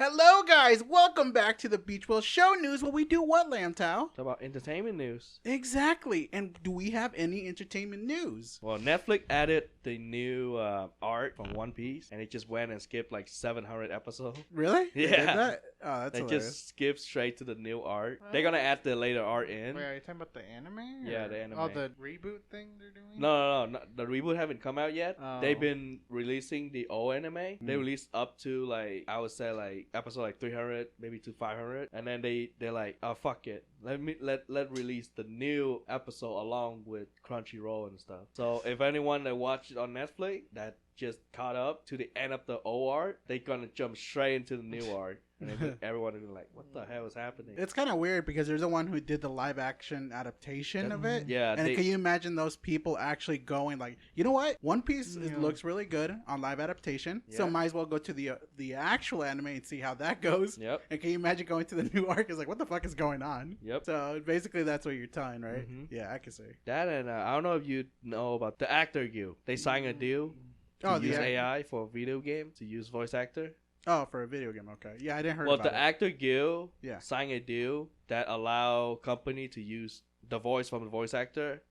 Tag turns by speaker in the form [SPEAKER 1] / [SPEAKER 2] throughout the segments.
[SPEAKER 1] Hello, guys. Welcome back to the Beach World Show News, where we do what, Lamb Tao?
[SPEAKER 2] Talk about entertainment news.
[SPEAKER 1] Exactly. And do we have any entertainment news?
[SPEAKER 2] Well, Netflix added the new art from One Piece, and it just went and skipped like 700 episodes.
[SPEAKER 1] Really?
[SPEAKER 2] Yeah.
[SPEAKER 1] They did that? Oh, that's
[SPEAKER 2] They
[SPEAKER 1] hilarious.
[SPEAKER 2] just skipped straight to the new art. They're gonna add the later art in.
[SPEAKER 3] Wait, are you talking about the anime?
[SPEAKER 2] Yeah,
[SPEAKER 3] or-
[SPEAKER 2] the anime.
[SPEAKER 3] Oh, the reboot thing they're doing?
[SPEAKER 2] No. The reboot haven't come out yet.
[SPEAKER 3] Oh.
[SPEAKER 2] They've been releasing the old anime. They released up to like I would say like episode like 300, maybe to 500, and then they're like, oh fuck it, let release the new episode along with Crunchyroll and stuff. So if anyone that watched it on Netflix that just caught up to the end of the old art, they're gonna jump straight into the new art. And everyone will be like, what the hell is happening?
[SPEAKER 1] It's kind of weird because there's the one who did the live action adaptation of it.
[SPEAKER 2] Yeah.
[SPEAKER 1] And can you imagine those people actually going like, you know what? One Piece looks really good on live adaptation.
[SPEAKER 2] Yeah.
[SPEAKER 1] So might as well go to the actual anime and see how that goes.
[SPEAKER 2] Yep.
[SPEAKER 1] And can you imagine going to the new arc? It's like, what the fuck is going on?
[SPEAKER 2] Yep.
[SPEAKER 1] So basically that's what you're telling, right?
[SPEAKER 2] Mhm.
[SPEAKER 1] Yeah, I can see.
[SPEAKER 2] That and I don't know if you know about the actor guild. They signed a deal to use AI for a video game to use voice actor.
[SPEAKER 1] Oh, for a video game, okay. Yeah, I didn't hear
[SPEAKER 2] Well,
[SPEAKER 1] about
[SPEAKER 2] the
[SPEAKER 1] it.
[SPEAKER 2] actor guild
[SPEAKER 1] Yeah.
[SPEAKER 2] signed a deal that allow company to use the voice from the voice actor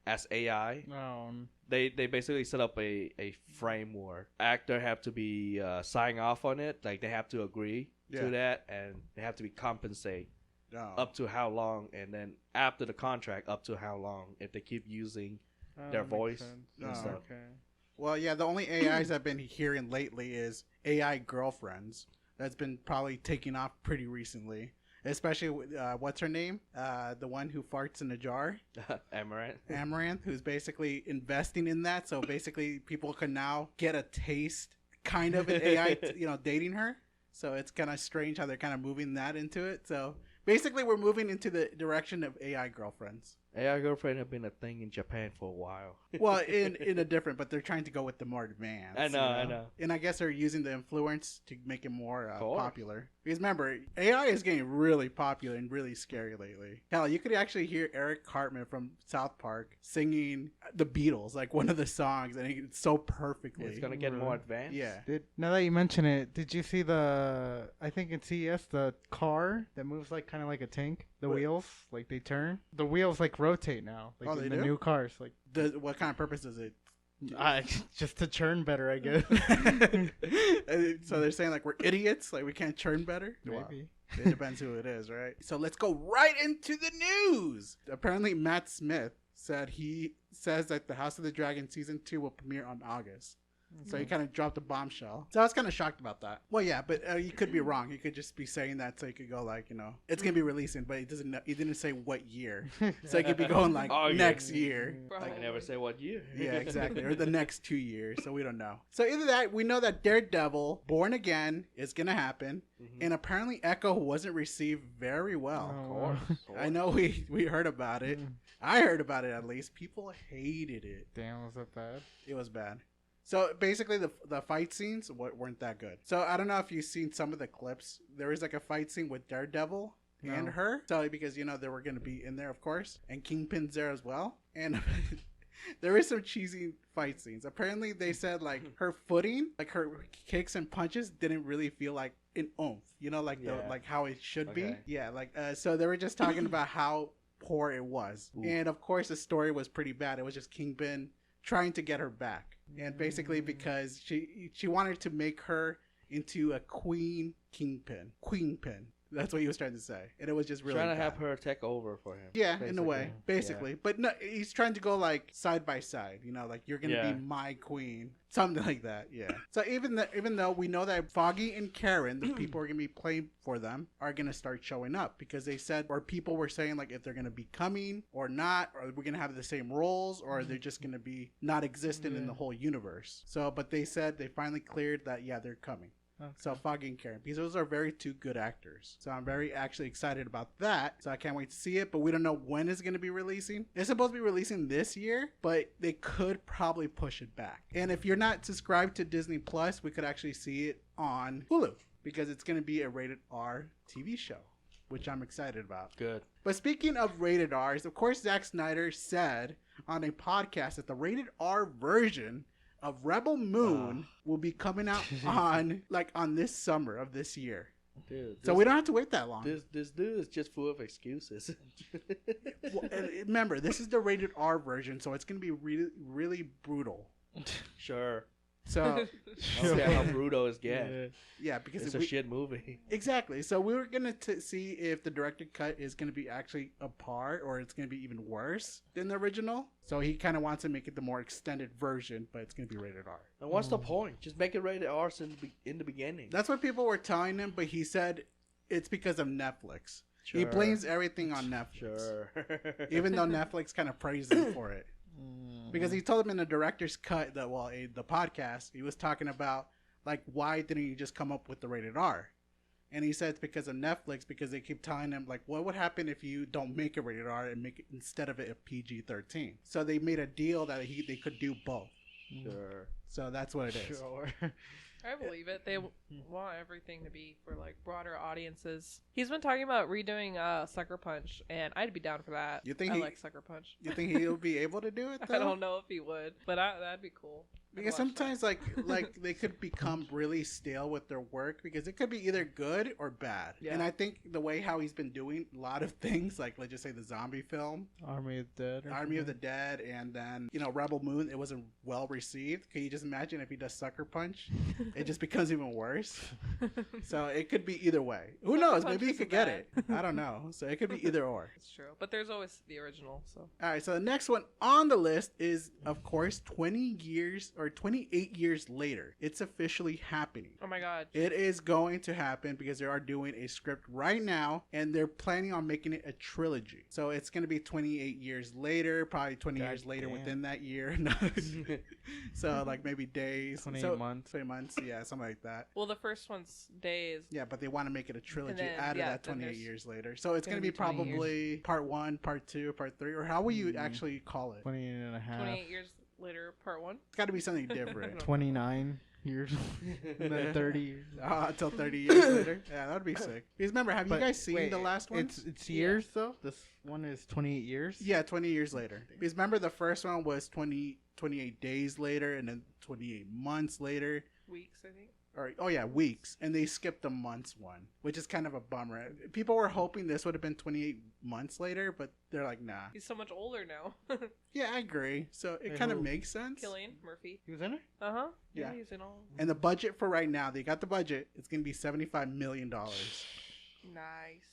[SPEAKER 2] as AI.
[SPEAKER 3] No.
[SPEAKER 2] They basically set up a framework. Actor have to be sign off on it. Like they have to agree to that, and they have to be compensated up to how long, and then after the contract up to how long if they keep using their voice and stuff.
[SPEAKER 3] Okay.
[SPEAKER 1] Well, yeah, the only AIs I've been hearing lately is AI girlfriends. That's been probably taking off pretty recently. Especially with, what's her name? The one who farts in a jar. Amaranth, who's basically investing in that. So basically people can now get a taste kind of an AI, dating her. So it's kind of strange how they're kind of moving that into it. So basically we're moving into the direction of AI girlfriends.
[SPEAKER 2] AI girlfriend have been a thing in Japan for a while.
[SPEAKER 1] Well, in a different, but they're trying to go with the more advanced.
[SPEAKER 2] I know.
[SPEAKER 1] And I guess they're using the influence to make it more popular. Because remember, AI is getting really popular and really scary lately. Hell, you could actually hear Eric Cartman from South Park singing the Beatles, like one of the songs, and it's so perfectly.
[SPEAKER 2] It's gonna get more advanced.
[SPEAKER 1] Yeah.
[SPEAKER 3] Now that you mention it, did you see I think in CES, the car that moves like kind of like a tank? The wheels, like they turn. The wheels like rotate now. Like
[SPEAKER 1] they
[SPEAKER 3] in the
[SPEAKER 1] do?
[SPEAKER 3] new cars. Like
[SPEAKER 1] What kind of purpose does it?
[SPEAKER 3] just to churn better, I guess.
[SPEAKER 1] So they're saying like we're idiots, like we can't churn better?
[SPEAKER 3] Maybe.
[SPEAKER 1] Wow. It depends who it is, right? So let's go right into the news. Apparently Matt Smith says that the House of the Dragon season 2 will premiere on August. So he kind of dropped a bombshell. So I was kind of shocked about that. Well, yeah, but you could be wrong. He could just be saying that so he could go like, it's going to be releasing, but he didn't say what year. So he could be going like next year.
[SPEAKER 2] I never say what year.
[SPEAKER 1] Yeah, exactly. Or the next 2 years. So we don't know. So either that, we know that Daredevil, Born Again is going to happen. Mm-hmm. And apparently Echo wasn't received very well.
[SPEAKER 2] Of course.
[SPEAKER 1] I know we heard about it. I heard about it at least. People hated it.
[SPEAKER 3] Damn, was that bad?
[SPEAKER 1] It was bad. So basically the fight scenes weren't that good. So I don't know if you've seen some of the clips. There was like a fight scene with Daredevil and her. So because, they were going to be in there, of course. And Kingpin's there as well. And there is some cheesy fight scenes. Apparently they said like her footing, like her kicks and punches didn't really feel like an oomph. Like how it should be. Yeah, so they were just talking about how poor it was. Ooh. And of course the story was pretty bad. It was just Kingpin trying to get her back. And basically because she wanted to make her into a queen Kingpin. That's what he was trying to say. And it was just really
[SPEAKER 2] trying to
[SPEAKER 1] bad.
[SPEAKER 2] have her take over for him.
[SPEAKER 1] Yeah, basically. In a way. Basically. Yeah. But no, he's trying to go like side by side, like you're going to be my queen. Something like that, yeah. So even though we know that Foggy and Karen, the people who are going to be playing for them, are going to start showing up because they said, or people were saying like if they're going to be coming or not, or we're going to have the same roles, or they're just going to be not existent in the whole universe. So, but they said they finally cleared that, yeah, they're coming. Okay. So Foggy and Karen, because those are very two good actors. So I'm very actually excited about that. So I can't wait to see it, but we don't know when it's going to be releasing. It's supposed to be releasing this year, but they could probably push it back. And if you're not subscribed to Disney Plus, we could actually see it on Hulu because it's going to be a rated R TV show, which I'm excited about.
[SPEAKER 2] Good.
[SPEAKER 1] But speaking of rated R's, of course, Zack Snyder said on a podcast that the rated R version of Rebel Moon will be coming out on this summer of this year.
[SPEAKER 2] Dude,
[SPEAKER 1] So we don't have to wait that long.
[SPEAKER 2] This dude is just full of excuses.
[SPEAKER 1] Well, remember, this is the rated R version, so it's going to be really, really brutal.
[SPEAKER 2] Sure.
[SPEAKER 1] So,
[SPEAKER 2] Okay, how brutal is get.
[SPEAKER 1] yeah, because
[SPEAKER 2] It's a shit movie.
[SPEAKER 1] Exactly. So we were going to see if the director cut is going to be actually a par or it's going to be even worse than the original. So he kind of wants to make it the more extended version, but it's going to be rated R.
[SPEAKER 2] And what's the point? Just make it rated R in the beginning.
[SPEAKER 1] That's what people were telling him, but he said it's because of Netflix.
[SPEAKER 2] Sure.
[SPEAKER 1] He blames everything on Netflix.
[SPEAKER 2] Sure.
[SPEAKER 1] Even though Netflix kind of praised him for it. Because he told him in the director's cut that, the podcast, he was talking about, like, why didn't you just come up with the rated R? And he said it's because of Netflix, because they keep telling him, like, what would happen if you don't make a rated R and make it, instead of it, a PG-13? So they made a deal that they could do both.
[SPEAKER 2] Sure.
[SPEAKER 1] So that's what it is.
[SPEAKER 3] Sure.
[SPEAKER 4] I believe it. They want everything to be for like broader audiences. He's been talking about redoing Sucker Punch, and I'd be down for that.
[SPEAKER 1] You think
[SPEAKER 4] I like Sucker Punch.
[SPEAKER 1] You think he'll be able to do it, though?
[SPEAKER 4] I don't know if he would, but that'd be cool.
[SPEAKER 1] Because sometimes, like they could become really stale with their work because it could be either good or bad. Yeah. And I think the way how he's been doing a lot of things, like let's just say the zombie film,
[SPEAKER 3] Army of the Dead,
[SPEAKER 1] and then Rebel Moon, it wasn't well received. Can you just imagine if he does Sucker Punch? It just becomes even worse. So it could be either way. Who knows? Maybe he could get it. I don't know. So it could be either or.
[SPEAKER 4] It's true, but there's always the original. So
[SPEAKER 1] all right. So the next one on the list is, of course, 28 years later. It's officially happening.
[SPEAKER 4] Oh my god.
[SPEAKER 1] It is going to happen because they are doing a script right now and they're planning on making it a trilogy. So it's going to be 28 years later, probably 20 years later within that year. So like maybe days.
[SPEAKER 3] 28 months.
[SPEAKER 1] 20 months, yeah, something like that.
[SPEAKER 4] Well, the first one's days.
[SPEAKER 1] Yeah, but they want to make it a trilogy
[SPEAKER 4] then,
[SPEAKER 1] out of that 28 years later. So it's going to be probably part 1, part 2, part 3, or how will you actually call it?
[SPEAKER 3] 28 and a half.
[SPEAKER 4] 28 years later, part 1.
[SPEAKER 1] It's got to be something different.
[SPEAKER 3] 29 years. And then 30 years.
[SPEAKER 1] Until 30 years later. Yeah, that would be sick. Because remember, have you guys seen the last one?
[SPEAKER 3] It's years, though? This one is 28 years?
[SPEAKER 1] Yeah, 20 years later. Because remember, the first one was 28 days later, and then 28 months later.
[SPEAKER 4] Weeks, I think.
[SPEAKER 1] Weeks. And they skipped the months one, which is kind of a bummer. People were hoping this would have been 28 months later, but they're like, nah.
[SPEAKER 4] He's so much older now.
[SPEAKER 1] Yeah, I agree. So it kind of makes sense.
[SPEAKER 4] Cillian Murphy.
[SPEAKER 3] He was in it?
[SPEAKER 4] Uh-huh.
[SPEAKER 1] Yeah.
[SPEAKER 4] He's in all.
[SPEAKER 1] And the budget for right now, they got the budget. It's going to be $75 million.
[SPEAKER 4] Nice.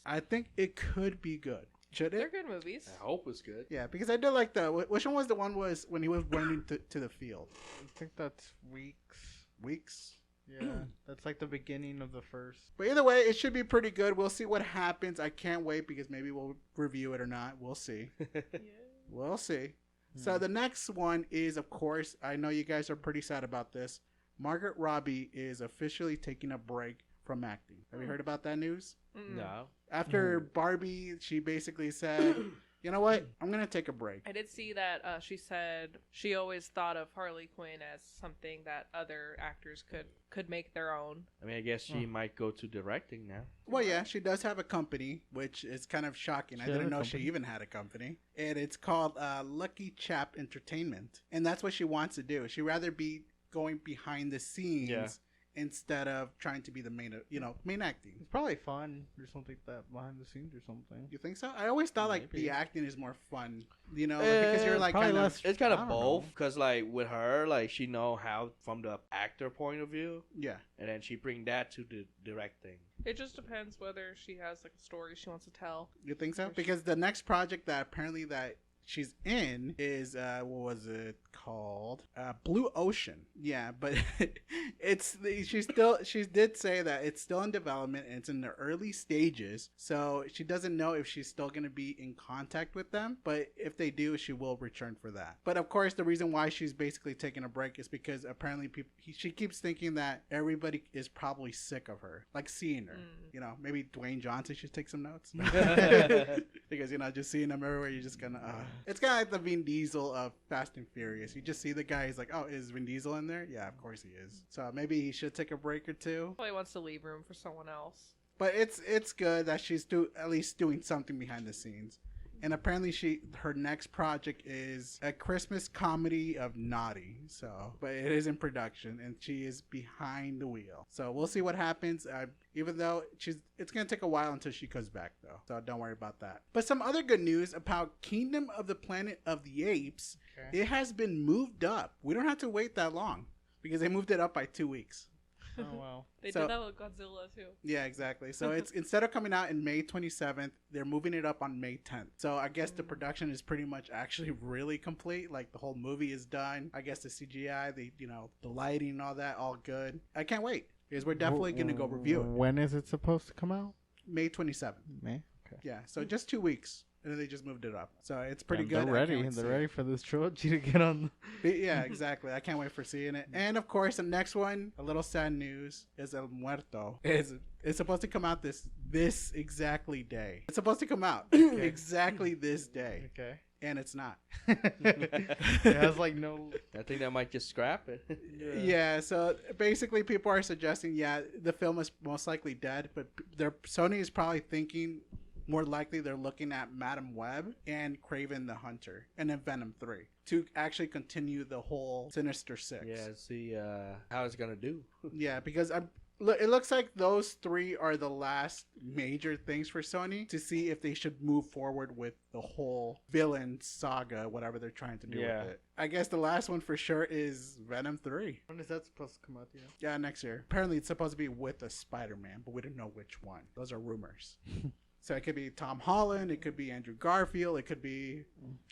[SPEAKER 1] I think it could be good. Should it?
[SPEAKER 4] They're good movies.
[SPEAKER 2] I hope it's good.
[SPEAKER 1] Yeah, because I did like which one was the one was when he was running to the field?
[SPEAKER 3] I think that's Weeks.
[SPEAKER 1] Weeks?
[SPEAKER 3] Yeah, that's like the beginning of the first.
[SPEAKER 1] But either way, it should be pretty good. We'll see what happens. I can't wait because maybe we'll review it or not. We'll see.
[SPEAKER 4] Yeah.
[SPEAKER 1] We'll see. So the next one is, of course, I know you guys are pretty sad about this. Margot Robbie is officially taking a break from acting. Have you heard about that news?
[SPEAKER 2] No.
[SPEAKER 1] After Barbie, she basically said, you know what? I'm going to take a break.
[SPEAKER 4] I did see that she said she always thought of Harley Quinn as something that other actors could make their own.
[SPEAKER 2] I mean, I guess she might go to directing now.
[SPEAKER 1] Well, yeah, she does have a company, which is kind of shocking. I didn't know she even had a company. And it's called Lucky Chap Entertainment. And that's what she wants to do. She'd rather be going behind the scenes instead of trying to be the main acting.
[SPEAKER 3] It's probably fun or something like that behind the scenes or something.
[SPEAKER 1] You think so? I always thought like the acting is more fun, because you're like
[SPEAKER 3] probably
[SPEAKER 1] kind
[SPEAKER 3] less-
[SPEAKER 1] of
[SPEAKER 2] It's kind of both, because like with her, like she know how from the actor point of view,
[SPEAKER 1] yeah.
[SPEAKER 2] and then she bring that to the directing.
[SPEAKER 4] It just depends whether she has like a story she wants to tell.
[SPEAKER 1] You think so? Because the next project that apparently that she's in is what was it called? Blue Ocean. Yeah, but she did say that it's still in development and it's in the early stages. So she doesn't know if she's still going to be in contact with them, but if they do, she will return for that. But of course, the reason why she's basically taking a break is because apparently she keeps thinking that everybody is probably sick of her, like seeing her. Maybe Dwayne Johnson should take some notes. Because just seeing him everywhere, you're just gonna it's kind of like the Vin Diesel of Fast and Furious. You just see the guy, he's like, oh, is Vin Diesel in there? Yeah, of course he is. So maybe he should take a break or two.
[SPEAKER 4] Probably wants to leave room for someone else.
[SPEAKER 1] But it's good that she's at least doing something behind the scenes. And apparently her next project is a Christmas comedy of Naughty. So, but it is in production and she is behind the wheel. So we'll see what happens. Even though it's going to take a while until she comes back though. So don't worry about that. But some other good news about Kingdom of the Planet of the Apes. Okay. It has been moved up. We don't have to wait that long because they moved it up by 2 weeks.
[SPEAKER 4] Oh wow. They did that with Godzilla too.
[SPEAKER 1] Yeah, exactly. So it's instead of coming out in May 27th, they're moving it up on May 10th. So I guess the production is pretty much actually really complete. Like the whole movie is done. I guess the CGI, the lighting and all that, all good. I can't wait because we're definitely going to go review it.
[SPEAKER 3] When is it supposed to come out?
[SPEAKER 1] May 27th.
[SPEAKER 3] May? Okay.
[SPEAKER 1] Yeah, so just 2 weeks. And then they just moved it up. So it's pretty good.
[SPEAKER 3] They're ready. They're ready for this trilogy to get on.
[SPEAKER 1] Yeah, exactly. I can't wait for seeing it. And of course, the next one, a little sad news, is El Muerto. It's supposed to come out this exactly day. It's supposed to come out exactly this day.
[SPEAKER 3] Okay.
[SPEAKER 1] And it's not.
[SPEAKER 3] It has like no.
[SPEAKER 2] I think that might just scrap it.
[SPEAKER 1] Yeah. So basically, people are suggesting, the film is most likely dead, but Sony is probably thinking. More likely, they're looking at Madam Web and Kraven the Hunter, and then Venom 3 to actually continue the whole Sinister Six.
[SPEAKER 2] Yeah, see how it's gonna do.
[SPEAKER 1] Yeah, because it looks like those 3 are the last major things for Sony to see if they should move forward with the whole villain saga, whatever they're trying to do with it. I guess the last one for sure is Venom 3.
[SPEAKER 3] When is that supposed to come out?
[SPEAKER 1] Yeah, next year. Apparently, it's supposed to be with a Spider-Man, but we don't know which one. Those are rumors. So it could be Tom Holland, it could be Andrew Garfield, it could be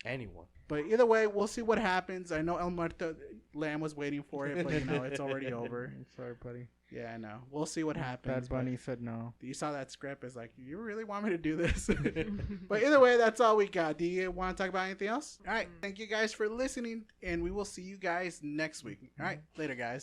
[SPEAKER 2] anyone.
[SPEAKER 1] But either way, we'll see what happens. I know El Muerto Lamb was waiting for it, but it's already over.
[SPEAKER 3] Sorry, buddy.
[SPEAKER 1] Yeah, I know. We'll see what happens.
[SPEAKER 3] Bad Bunny said no.
[SPEAKER 1] You saw that script. It's like, you really want me to do this? But either way, that's all we got. Do you want to talk about anything else? All right. Thank you guys for listening, and we will see you guys next week. All right. Later, guys.